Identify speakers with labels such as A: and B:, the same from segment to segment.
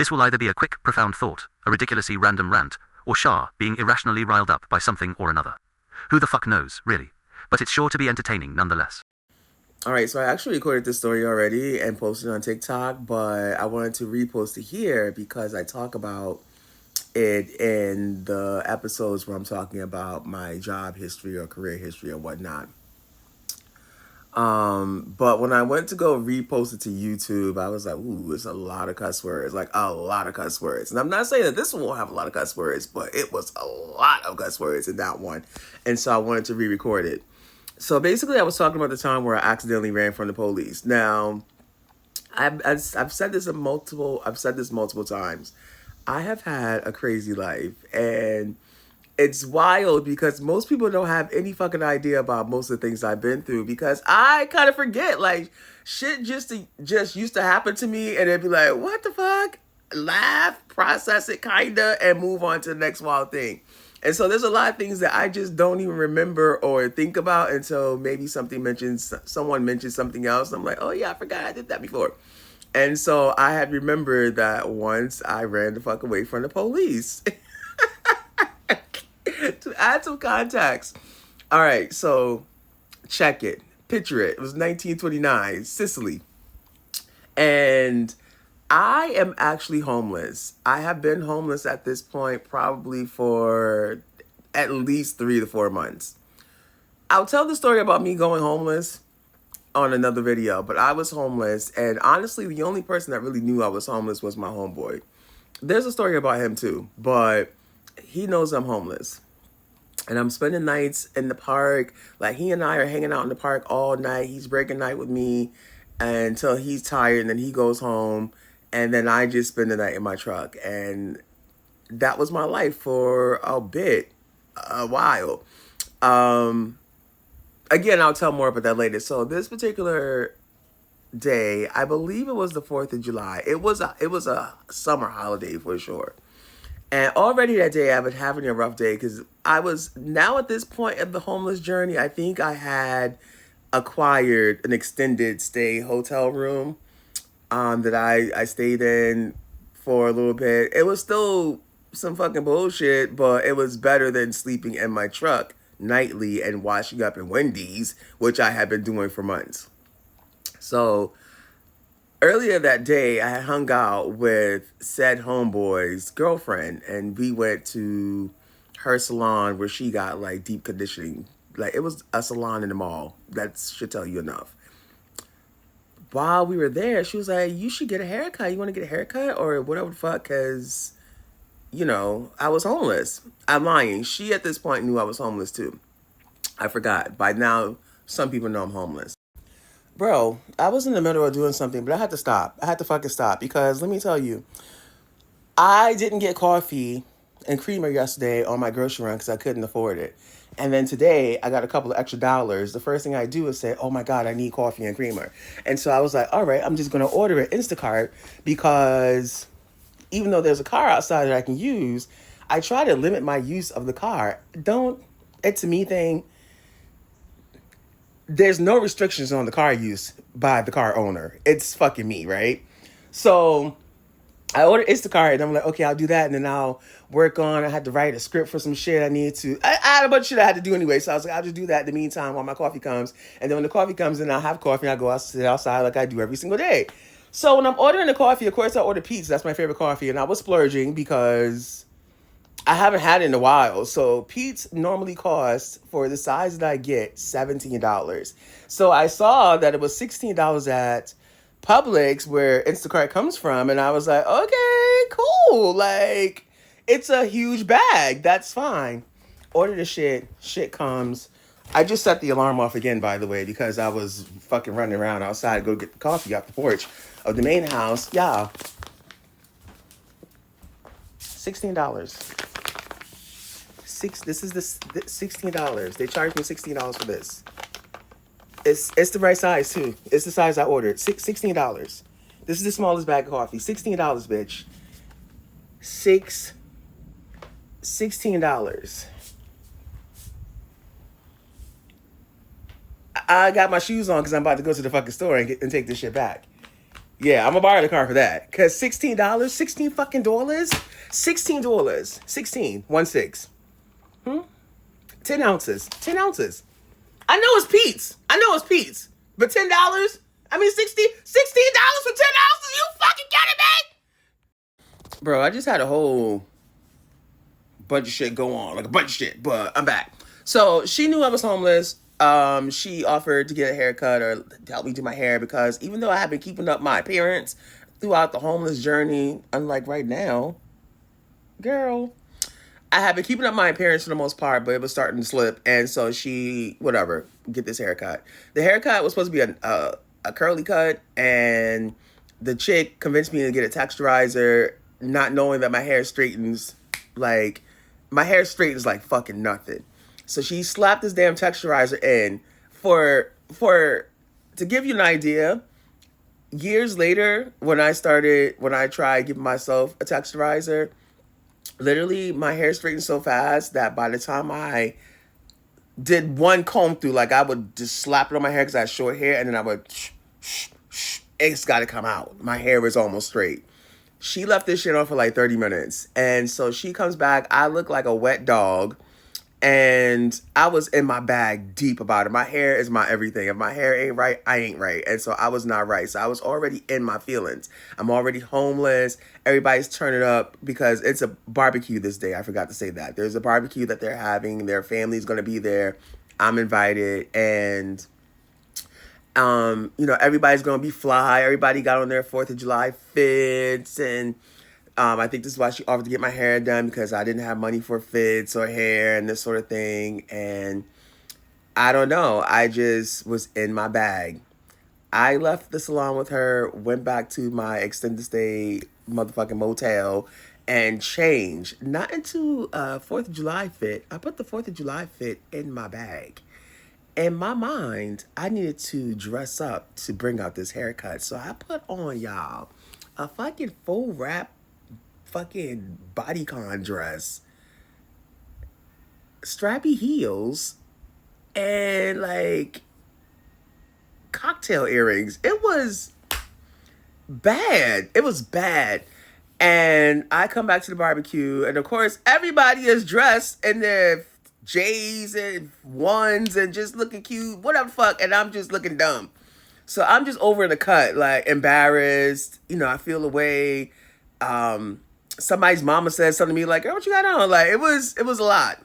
A: This will either be a quick, profound thought, a ridiculously random rant, or Shah being irrationally riled up by something or another. Who the fuck knows, really? But it's sure to be entertaining nonetheless.
B: All right, so I actually recorded this story already and posted it on TikTok, but I wanted to repost it here because I talk about it in the episodes where I'm talking about my job history or career history or whatnot. But when I went to go repost it to YouTube, I was like, ooh, it's a lot of cuss words, like a lot of cuss words. And I'm not saying that this one won't have a lot of cuss words, but it was a lot of cuss words in that one. And so I wanted to re-record it. So basically, I was talking about the time where I accidentally ran from the police. Now, I've said this multiple times. I have had a crazy life, and it's wild because most people don't have any fucking idea about most of the things I've been through because I kind of forget. Like, shit just used to happen to me, and it'd be like, what the fuck? Laugh, process it, kinda, and move on to the next wild thing. And so there's a lot of things that I just don't even remember or think about until maybe someone mentions something else. I'm like, oh yeah, I forgot I did that before. And so I had remembered that once I ran the fuck away from the police. To add some context. All right, so check it. Picture it. It was 1929, Sicily. And I am actually homeless. I have been homeless at this point probably for at least 3 to 4 months. I'll tell the story about me going homeless on another video, but I was homeless, and honestly, the only person that really knew I was homeless was my homeboy. There's a story about him too, but he knows I'm homeless. And I'm spending nights in the park. Like, he and I are hanging out in the park all night. He's breaking night with me until he's tired, and then he goes home. And then I just spend the night in my truck. And that was my life for a while. Again, I'll tell more about that later. So this particular day, I believe it was the 4th of July. It was a summer holiday for sure. And already that day, I've been having a rough day because I was now at this point of the homeless journey. I think I had acquired an extended stay hotel room that I stayed in for a little bit. It was still some fucking bullshit, but it was better than sleeping in my truck nightly and washing up in Wendy's, which I had been doing for months. So earlier that day, I had hung out with said homeboy's girlfriend, and we went to her salon where she got like deep conditioning. Like, it was a salon in the mall. That should tell you enough. While we were there, she was like, you should get a haircut. You want to get a haircut or whatever the fuck? Because, I was homeless. I'm lying. She at this point knew I was homeless too. I forgot. By now, some people know I'm homeless. Bro, I was in the middle of doing something, but I had to stop. I had to fucking stop because let me tell you, I didn't get coffee and creamer yesterday on my grocery run because I couldn't afford it. And then today, I got a couple of extra dollars. The first thing I do is say, oh my God, I need coffee and creamer. And so I was like, all right, I'm just going to order it Instacart because even though there's a car outside that I can use, I try to limit my use of the car. It's a me thing. There's no restrictions on the car use by the car owner. It's fucking me, right? So I ordered Instacart, and I'm like, okay, I'll do that, and then I'll work on. I had to write a script for some shit I need to. I had a bunch of shit I had to do anyway, so I was like, I'll just do that in the meantime while my coffee comes. And then when the coffee comes in, I'll have coffee, and I'll go out, sit outside like I do every single day. So when I'm ordering the coffee, of course, I order Pete's. That's my favorite coffee, and I was splurging because I haven't had it in a while. So Pete's normally costs, for the size that I get, $17. So I saw that it was $16 at Publix, where Instacart comes from, and I was like, okay, cool. Like, it's a huge bag. That's fine. Order the shit. Shit comes. I just set the alarm off again, by the way, because I was fucking running around outside to go get the coffee off the porch of the main house. Yeah. $16. This is the $16. They charged me $16 for this. It's the right size too. It's the size I ordered. $16. This is the smallest bag of coffee. $16, bitch. $16. I got my shoes on because I'm about to go to the fucking store and take this shit back. Yeah, I'm gonna borrow the car for that. Cause $16, 16 fucking dollars, $16, 16, 1 6, 10 ounces, 10 ounces. I know it's Pete's. I know it's Pete's. But $10, I mean $16 for 10 ounces. You fucking kidding me? Bro, I just had a whole bunch of shit go on, like a bunch of shit, but I'm back. So she knew I was homeless. She offered to get a haircut or help me do my hair because even though I have been keeping up my appearance throughout the homeless journey, unlike right now, girl, I have been keeping up my appearance for the most part, but it was starting to slip. And so she, whatever, get this haircut. The haircut was supposed to be a curly cut, and the chick convinced me to get a texturizer, not knowing that my hair straightens like fucking nothing. So she slapped this damn texturizer in for to give you an idea. Years later, when I tried giving myself a texturizer, literally my hair straightened so fast that by the time I did one comb through, like I would just slap it on my hair because I had short hair, and then I would it's got to come out. My hair is almost straight. She left this shit on for like 30 minutes. And so she comes back. I look like a wet dog. And I was in my bag deep about it. My hair is my everything. If my hair ain't right, I ain't right. And so I was not right. So I was already in my feelings. I'm already homeless. Everybody's turning up because it's a barbecue this day. I forgot to say that. There's a barbecue that they're having. Their family's going to be there. I'm invited. And everybody's gonna be fly. Everybody got on their 4th of July fits, and I think this is why she offered to get my hair done because I didn't have money for fits or hair and this sort of thing. And I don't know. I just was in my bag. I left the salon with her, went back to my extended stay motherfucking motel, and changed. Not into a 4th of July fit. I put the 4th of July fit in my bag. In my mind, I needed to dress up to bring out this haircut. So I put on, y'all, a fucking full wrap fucking bodycon dress, strappy heels, and like cocktail earrings. It was bad. It was bad. And I come back to the barbecue, and of course, everybody is dressed in their J's and ones and just looking cute, whatever fuck, and I'm just looking dumb. So I'm just over in the cut, like embarrassed. I feel away. Somebody's mama said something to me like, "Girl, what you got on?" Like it was a lot.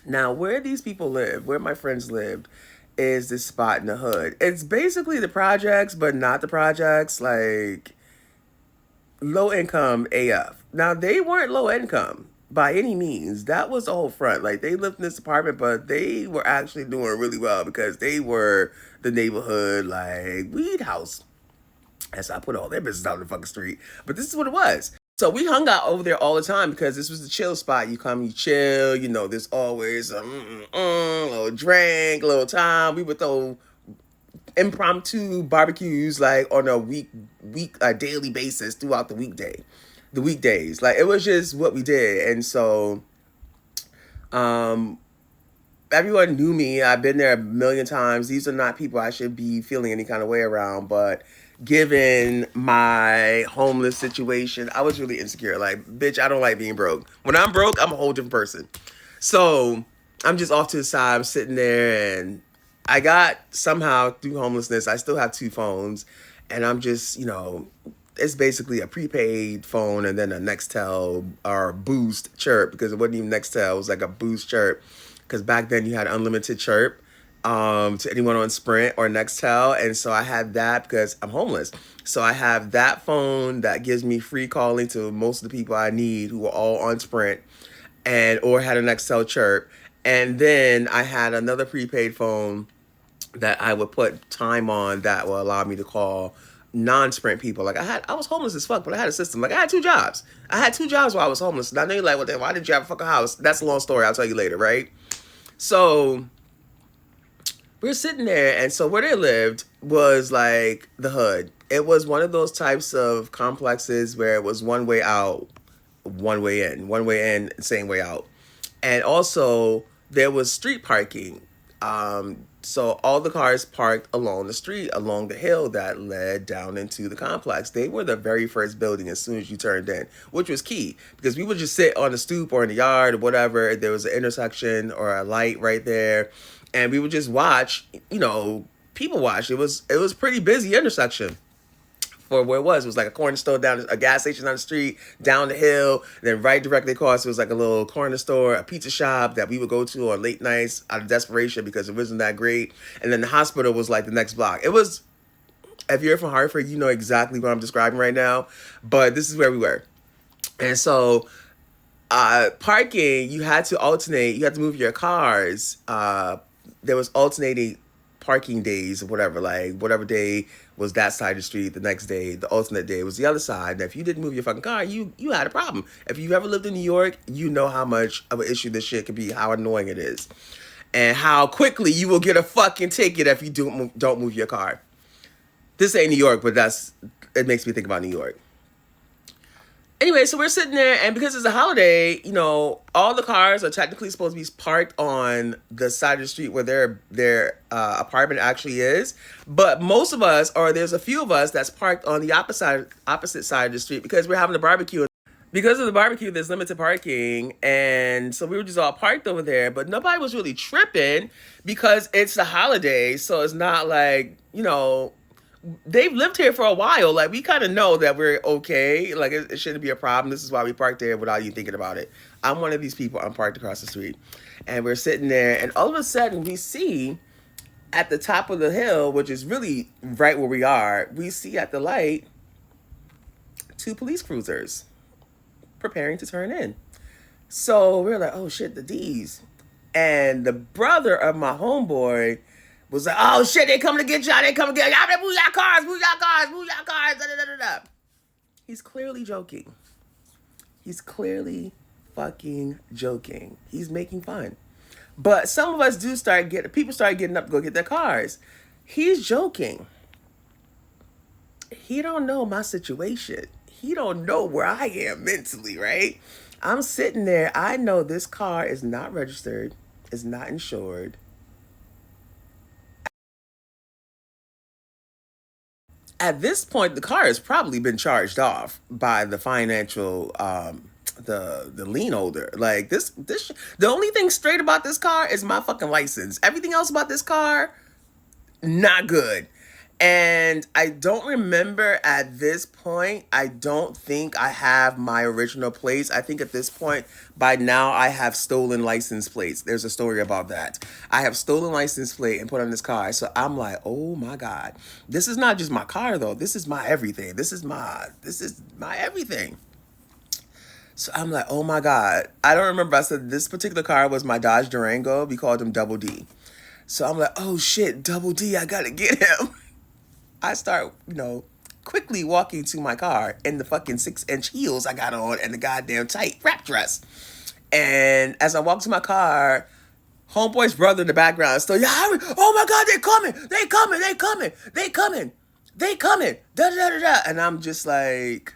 B: Now, where these people live, where my friends lived, is this spot in the hood. It's basically the projects, but not the projects. Like low income AF. Now they weren't low income by any means. That was the whole front. Like they lived in this apartment, but they were actually doing really well because they were the neighborhood like weed house. As I put all their business out in the fucking street. But this is what it was. So we hung out over there all the time because this was the chill spot. You come, you chill. There's always a little drink, a little time. We would throw impromptu barbecues like on a daily basis throughout the weekdays. Like it was just what we did. And so everyone knew me. I've been there a million times. These are not people I should be feeling any kind of way around, but given my homeless situation, I was really insecure. Like, bitch, I don't like being broke. When I'm broke, I'm a whole different person. So I'm just off to the side. I'm sitting there, and I got somehow through homelessness, I still have 2 phones, and I'm just, it's basically a prepaid phone and then a Nextel or Boost chirp, because it wasn't even Nextel. It was like a Boost chirp, because back then you had unlimited chirp to anyone on Sprint or Nextel. And so I had that because I'm homeless. So I have that phone that gives me free calling to most of the people I need who are all on Sprint or had a Nextel chirp. And then I had another prepaid phone that I would put time on that will allow me to call non-Sprint people. Like I was homeless as fuck, but I had a system. Like I had 2 jobs. I had 2 jobs while I was homeless. And I know you're like, well, then why did you have a fucking house? That's a long story. I'll tell you later, right? So we're sitting there, and so where they lived was like the hood. It was one of those types of complexes where it was one way out, one way in, same way out. And also there was street parking So all the cars parked along the street, along the hill that led down into the complex. They were the very first building as soon as you turned in, which was key because we would just sit on the stoop or in the yard or whatever. There was an intersection or a light right there, and we would just watch. People watch. It was pretty busy intersection for where it was. It was like a corner store down, a gas station on the street, down the hill. Then right directly across, it was like a little corner store, a pizza shop that we would go to on late nights out of desperation because it wasn't that great. And then the hospital was like the next block. It was, if you're from Hartford, you know exactly what I'm describing right now. But this is where we were. And so parking, you had to alternate. You had to move your cars. There was alternating parking days or whatever. Like whatever day was that side of the street, the next day, the alternate day was the other side. And if you didn't move your fucking car, you had a problem. If you've ever lived in New York, you know how much of an issue this shit can be, how annoying it is, and how quickly you will get a fucking ticket if you don't move your car. This ain't New York, but it makes me think about New York. Anyway, so we're sitting there, and because it's a holiday, all the cars are technically supposed to be parked on the side of the street where their apartment actually is. But most of us, or there's a few of us, that's parked on the opposite side of the street because we're having a barbecue. Because of the barbecue, there's limited parking, and so we were just all parked over there. But nobody was really tripping because it's the holiday, so it's not like they've lived here for a while. Like, we kind of know that we're okay. Like, it shouldn't be a problem. This is why we parked there without you thinking about it. I'm one of these people. I'm parked across the street. And we're sitting there, and all of a sudden, we see at the top of the hill, which is really right where we are, we see at the light 2 police cruisers preparing to turn in. So we're like, oh, shit, the D's. And the brother of my homeboy was like, oh shit, they coming to get y'all, they coming to get y'all, move y'all cars, move y'all cars, move y'all cars, da da da da. He's clearly joking. He's clearly fucking joking. He's making fun. But some of us people start getting up to go get their cars. He's joking. He don't know my situation. He don't know where I am mentally, right? I'm sitting there. I know this car is not registered, is not insured. At this point, the car has probably been charged off by the financial, the lien holder. Like this, the only thing straight about this car is my fucking license. Everything else about this car, not good. And I don't remember at this point, I don't think I have my original plates. I think at this point, by now, I have stolen license plates. There's a story about that. I have stolen license plate and put on this car. So I'm like, oh my God. This is not just my car though. This is my everything. This is my everything. So I'm like, oh my God. I don't remember. I said this particular car was my Dodge Durango. We called him Double D. So I'm like, oh shit, Double D, I gotta get him. I start, quickly walking to my car in the fucking 6-inch heels I got on and the goddamn tight wrap dress. And as I walk to my car, homeboy's brother in the background is still, oh my God, they're coming, da da da da. And I'm just like,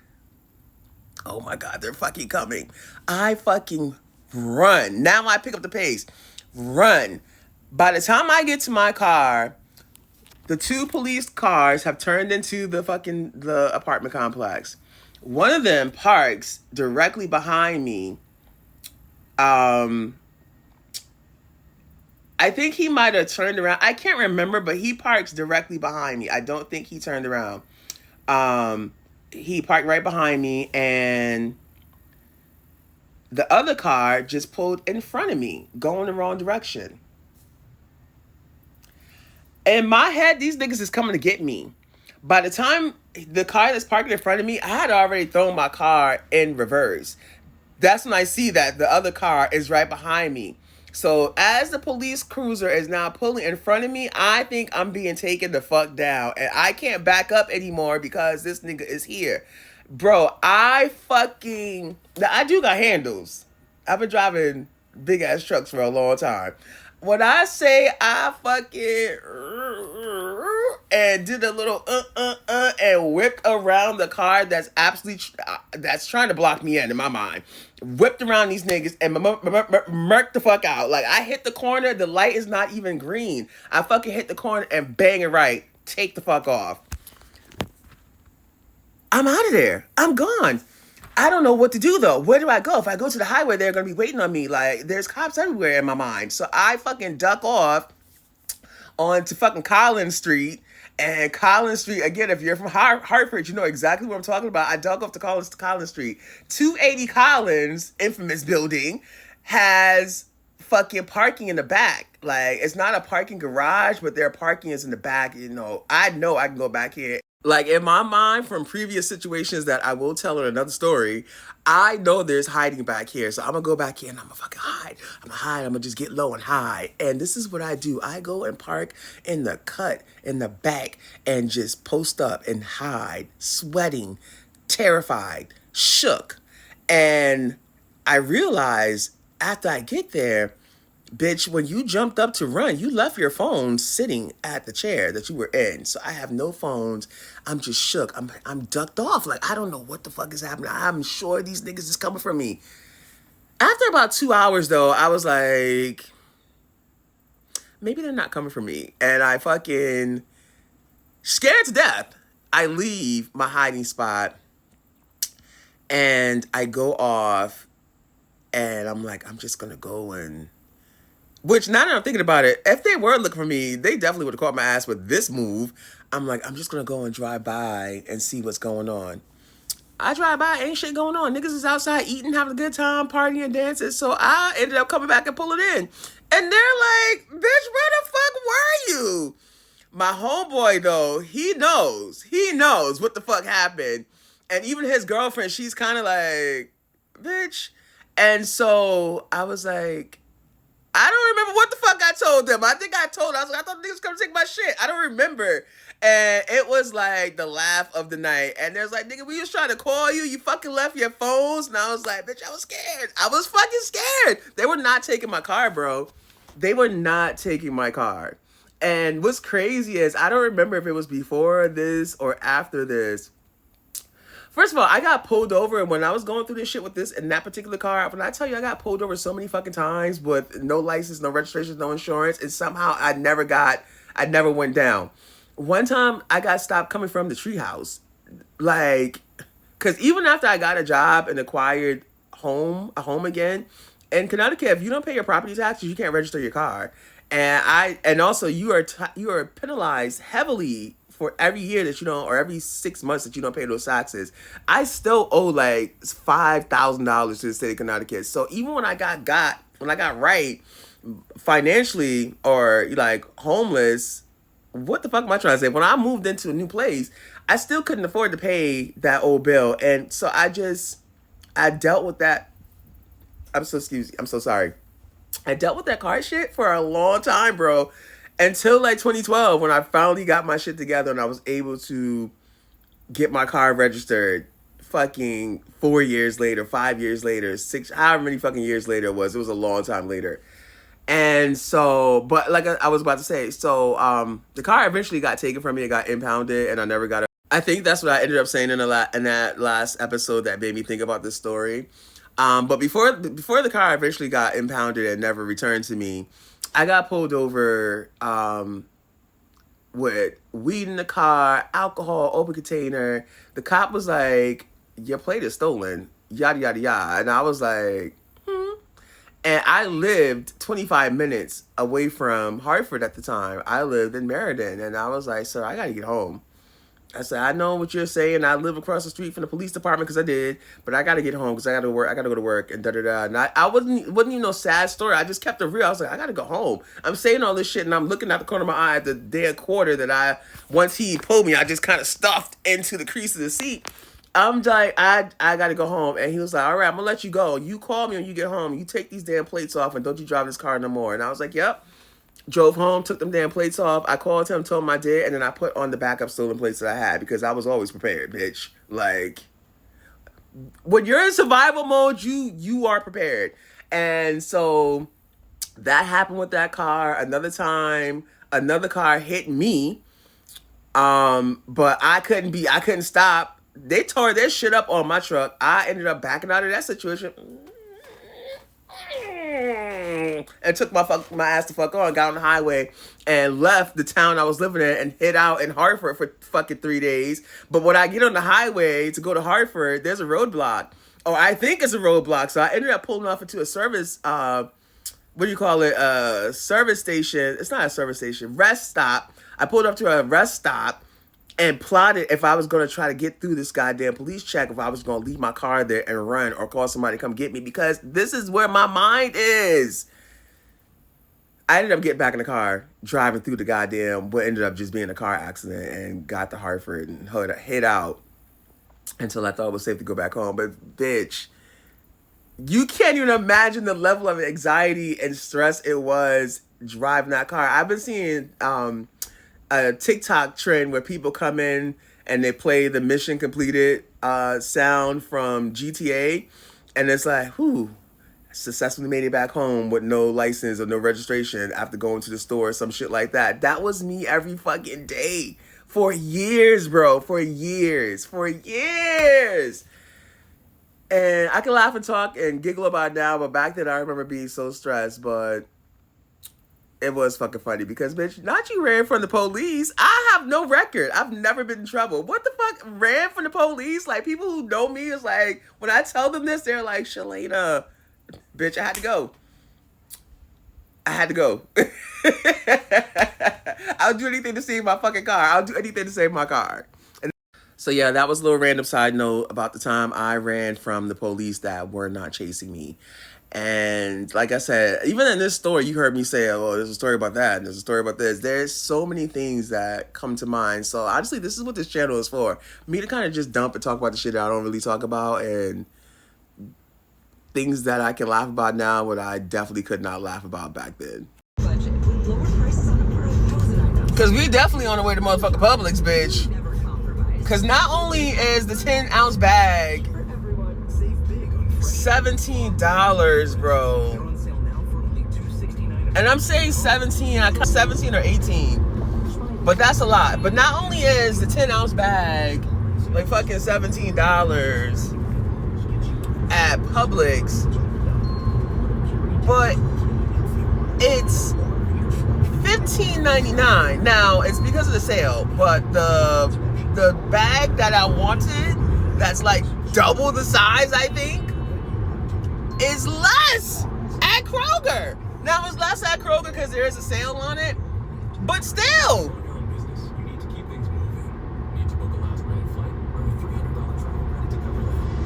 B: oh my God, they're fucking coming. I fucking run. Now I pick up the pace, run. By the time I get to my car, the 2 police cars have turned into the apartment complex. One of them parks directly behind me. I think he might have turned around. I can't remember, but he parks directly behind me. I don't think he turned around. He parked right behind me, and the other car just pulled in front of me, going the wrong direction. In my head, these niggas is coming to get me. By the time the car that's parked in front of me, I had already thrown my car in reverse. That's when I see that the other car is right behind me. So as the police cruiser is now pulling in front of me, I think I'm being taken the fuck down. And I can't back up anymore because this nigga is here. Bro, I do got handles. I've been driving big ass trucks for a long time. When I say I fucking and did a little and whipped around the car that's absolutely that's trying to block me in my mind. Whipped around these niggas and murked the fuck out. Like I hit the corner, the light is not even green. I fucking hit the corner and bang it right. Take the fuck off. I'm out of there. I'm gone. I don't know what to do though. Where do I go? If I go to the highway, they're gonna be waiting on me. Like there's cops everywhere in my mind. So I fucking duck off onto fucking Collins Street. And Collins Street, again, if you're from Hartford, you know exactly what I'm talking about. I dug off to Collins Street. 280 Collins, infamous building, has fucking parking in the back. Like, it's not a parking garage, but their parking is in the back. You know I can go back here. Like, in my mind, from previous situations that I will tell in another story, I know there's hiding back here. So I'm going to go back here and I'm going to fucking hide. I'm going to hide. I'm going to just get low and hide. And this is what I do. I go and park in the cut in the back and just post up and hide, sweating, terrified, shook. And I realize after I get there, bitch, when you jumped up to run, you left your phone sitting at the chair that you were in. So I have no phones. I'm just shook. I'm ducked off. Like, I don't know what the fuck is happening. I'm sure these niggas is coming for me. After about 2 hours, though, I was like, maybe they're not coming for me. And I fucking, scared to death, I leave my hiding spot and I go off and I'm like, I'm just going to go and... Which, now that I'm thinking about it, if they were looking for me, they definitely would have caught my ass with this move. I'm like, I'm just going to go and drive by and see what's going on. I drive by, ain't shit going on. Niggas is outside eating, having a good time, partying, and dancing. So I ended up coming back and pulling in. And they're like, bitch, where the fuck were you? My homeboy, though, he knows. He knows what the fuck happened. And even his girlfriend, she's kind of like, bitch. And so I was like... I don't remember what the fuck I told them. I think I told, I thought niggas come take my shit. I don't remember. And it was like the laugh of the night. And there's like, nigga, we was trying to call you. You fucking left your phones. And I was like, bitch, I was scared. I was fucking scared. They were not taking my car, bro. They were not taking my car. And what's crazy is I don't remember if it was before this or after this. First of all, I got pulled over, and when I was going through this shit with this in that particular car, when I tell you I got pulled over so many fucking times with no license, no registration, no insurance, and somehow I never went down. One time I got stopped coming from the treehouse, like, because even after I got a job and acquired a home again, in Connecticut, if you don't pay your property taxes, you can't register your car, and also you are penalized heavily for every year that you don't, or every 6 months that you don't pay those taxes. I still owe like $5,000 to the state of Connecticut. So even when I got right financially or like homeless, what the fuck am I trying to say? When I moved into a new place, I still couldn't afford to pay that old bill. And so I dealt with that. I'm so sorry. I dealt with that car shit for a long time, bro. Until like 2012, when I finally got my shit together and I was able to get my car registered fucking 4 years later, 5 years later, 6, however many fucking years later it was a long time later. And so, but like I was about to say, so the car eventually got taken from me, it got impounded, and I never got it. I think that's what I ended up saying in that last episode that made me think about this story. But before the car eventually got impounded and never returned to me, I got pulled over with weed in the car, alcohol, open container. The cop was like, your plate is stolen, yada, yada, yada. And I was like, And I lived 25 minutes away from Hartford at the time. I lived in Meriden. And I was like, sir, I got to get home. I said, I know what you're saying. I live across the street from the police department because I did, but I got to get home because I got to work. I got to go to work and da-da-da. And I wasn't even no sad story. I just kept it real. I was like, I got to go home. I'm saying all this shit and I'm looking out the corner of my eye at the damn quarter that once he pulled me, I just kind of stuffed into the crease of the seat. I'm like, I got to go home. And he was like, all right, I'm going to let you go. You call me when you get home. You take these damn plates off and don't you drive this car no more. And I was like, yep. Drove home, took them damn plates off. I called him, told him I did, and then I put on the backup stolen plates that I had because I was always prepared, bitch. Like, when you're in survival mode, you are prepared. And so that happened with that car. Another time, another car hit me. But I couldn't stop. They tore their shit up on my truck. I ended up backing out of that situation and took my ass the fuck on, got on the highway, and left the town I was living in and hid out in Hartford for fucking 3 days. But when I get on the highway to go to Hartford, there's a roadblock. Or I think it's a roadblock. So I ended up pulling off into a service, what do you call it? Service station. It's not a service station. Rest stop. I pulled up to a rest stop and plotted if I was going to try to get through this goddamn police check, if I was going to leave my car there and run or call somebody to come get me, because this is where my mind is. I ended up getting back in the car, driving through the goddamn, what ended up just being a car accident, and got to Hartford and hid out until I thought it was safe to go back home. But bitch, you can't even imagine the level of anxiety and stress it was driving that car. I've been seeing a TikTok trend where people come in and they play the mission completed sound from GTA, and it's like, whew, successfully made it back home with no license or no registration after going to the store or some shit like that. That was me every fucking day for years, bro. For years. And I can laugh and talk and giggle about it now, but back then I remember being so stressed. But it was fucking funny because, bitch, not you ran from the police. I have no record. I've never been in trouble. What the fuck? Ran from the police? Like, people who know me is like, when I tell them this, they're like, Shalana, bitch, I had to go. I'll do anything to save my fucking car. I'll do anything to save my car. And so, yeah, that was a little random side note about the time I ran from the police that were not chasing me. And like I said, even in this story, you heard me say, oh, there's a story about that, and there's a story about this. There's so many things that come to mind. So honestly, this is what this channel is for. Me to kind of just dump and talk about the shit that I don't really talk about, and things that I can laugh about now, what I definitely could not laugh about back then. Because we definitely on the way to motherfucking Publix, bitch. Because not only is the 10-ounce bag $17, bro. And I'm saying 17 or 18. But that's a lot. But not only is the 10-ounce bag like fucking $17 at Publix, but it's $15.99. Now, it's because of the sale, but the bag that I wanted, that's like double the size, I think, is less at Kroger. Now, it's less at Kroger because there is a sale on it, but still.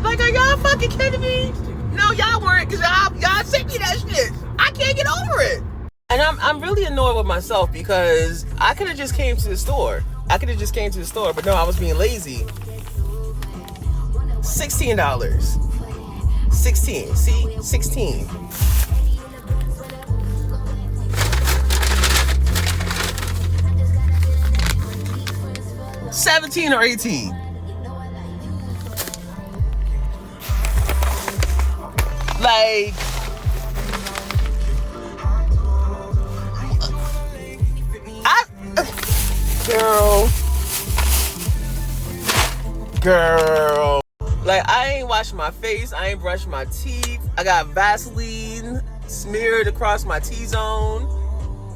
B: Like, are y'all fucking kidding me? No, y'all weren't, because y'all sent me that shit. I can't get over it. And I'm really annoyed with myself because I could have just came to the store. But no, I was being lazy. $16. 16. See? 16. $17 or $18. Like, girl. Like, I ain't washed my face. I ain't brushed my teeth. I got Vaseline smeared across my T-zone.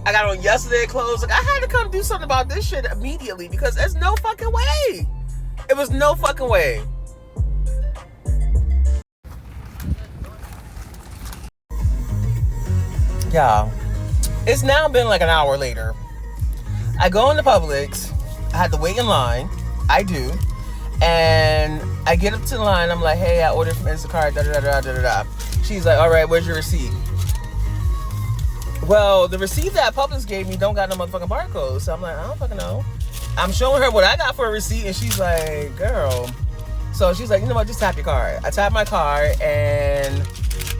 B: I got on yesterday clothes. Like, I had to come do something about this shit immediately because there's no fucking way. It was no fucking way. Yeah. It's now been like an hour later. I go into Publix. I had to wait in line. I do. And I get up to the line. I'm like, hey, I ordered from Instacart. Da-da-da-da-da-da. She's like, all right, where's your receipt? Well, the receipt that Publix gave me don't got no motherfucking barcode. So I'm like, I don't fucking know. I'm showing her what I got for a receipt. And she's like, girl. So she's like, you know what? Just tap your card. I tap my card. And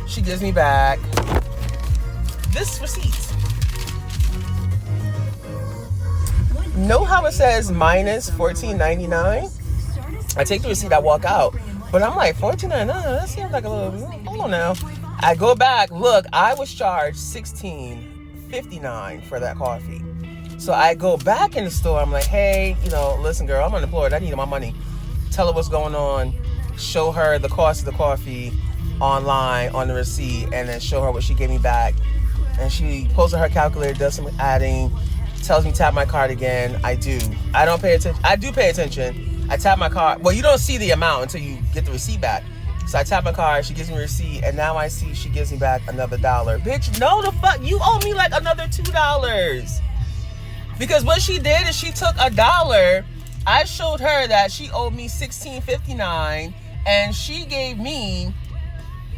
B: she gives me back this receipt. Know how it says minus $14.99? I take the receipt, I walk out. But I'm like, $14.99? That seems like a little, hold on now. I go back, look, I was charged $16.59 for that coffee. So I go back in the store. I'm like, hey, you know, listen, girl, I'm unemployed. I need my money. Tell her what's going on. Show her the cost of the coffee online on the receipt, and then show her what she gave me back. And she pulls out her calculator, does some adding, tells me tap my card again. I do. I don't pay attention. I do pay attention. I tap my card. Well, you don't see the amount until you get the receipt back. So I tap my card, she gives me a receipt, and now I see she gives me back another $1. Bitch, no the fuck, you owe me like another $2. Because what she did is she took $1. I showed her that she owed me $16.59, and she gave me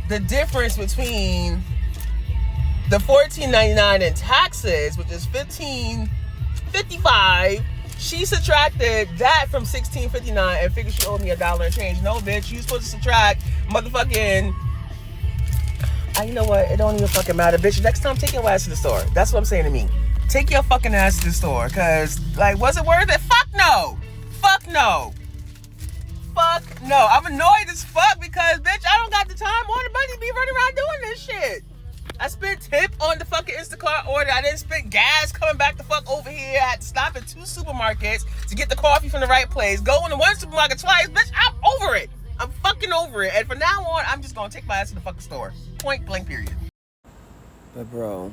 B: the difference between the $14.99 in taxes, which is $15.55. She subtracted that from $16.59 and figured she owed me $1 and change. No, bitch, you supposed to subtract motherfucking. You know what? It don't even fucking matter, bitch. Next time, take your ass to the store. That's what I'm saying to me. Take your fucking ass to the store, cause like, was it worth it? Fuck no. Fuck no. Fuck no. I'm annoyed as fuck because, bitch, I don't got the time or the money to be running around doing this shit. I spent tip on the fucking Instacart order. I didn't spend gas coming back the fuck over here. I had to stop at 2 supermarkets to get the coffee from the right place. Go into one supermarket twice. Bitch, I'm over it. I'm fucking over it. And from now on, I'm just gonna take my ass to the fucking store. Point blank period. But bro,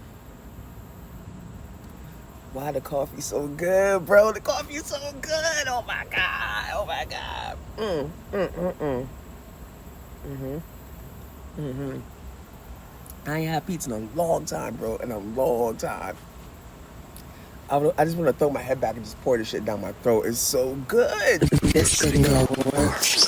B: why the coffee so good, bro? The coffee so good. Oh my God. Oh my God. I ain't had pizza in a long time, bro. In a long time. I just want to throw my head back and just pour this shit down my throat. It's so good.
C: This signal works.